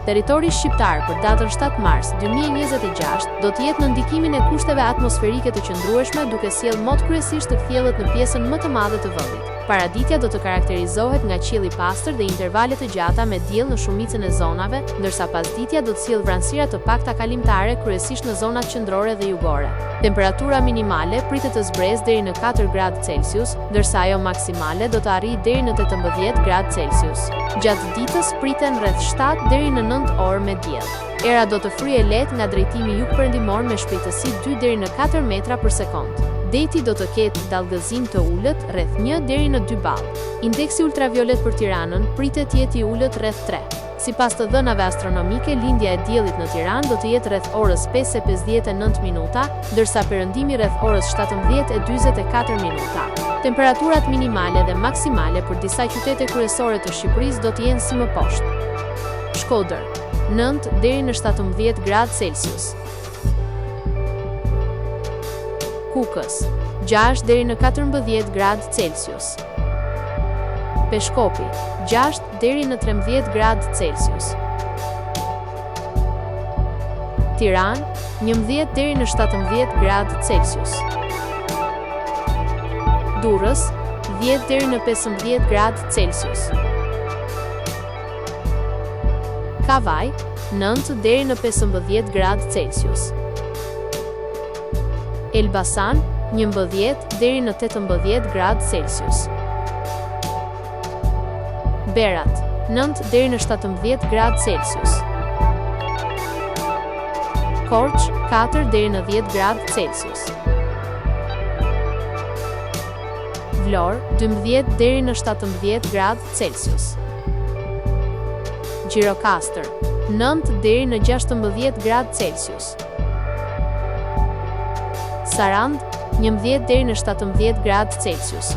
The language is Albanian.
Territori shqiptar për datën 7 mars 2026 do të jetë në ndikimin e kushteve atmosferike të qëndrueshme duke sjellë mot kryesisht të kthiellit në pjesën më të madhe të vendit. Paraditja do të karakterizohet nga qielli i pastër dhe intervale të gjata me diell në shumicën e zonave, ndërsa pasditja do të sjellë vranësira të pakta kalimtare kryesisht në zonat qendrore dhe jugore. Temperatura minimale pritet të zbresë deri në 4 gradë Celsius, ndërsa ajo maksimale do të arrijë deri në 18 gradë Celsius. Gjatë ditës priten rreth 7 deri në 9 orë me diell. Era do të fryejë lehtë nga drejtimi jugperëndimor me shpejtësi 2 deri në 4 metra për sekond. Deti do të ketë dallgëzim të ulët rreth 1 deri në 2 ball. Indeksi ultraviolet për Tiranën pritet të jetë i ulët rreth 3. Sipas të dhënave astronomike, lindja e diellit në Tiranë do të jetë rreth orës 5:59 minuta, ndërsa perëndimi rreth orës 17:44 minuta. Temperaturat minimale dhe maksimale për disa qytete kryesore të Shqipërisë do të jenë si më poshtë. Shkodër, 9 deri në 17 gradë Celsius. Kukës, 6 deri në 14 gradë Celsius. Peshkopi, 6 deri në 13 gradë Celsius. Tiranë, 11 deri në 17 gradë Celsius. Durrës, 10 deri në 15 gradë Celsius. Kavaj, 9 deri në 15 gradë Celsius. Elbasan, 11 deri në 18 gradë Celsius. Berat, 9 deri në 17 gradë Celsius. Korç, 4 deri në 10 gradë Celsius. Vlorë, 12 deri në 17 gradë Celsius. Gjirokastër, 9 deri në 16 gradë Celsius. Sarand, 11 deri në 17 gradë Celsius.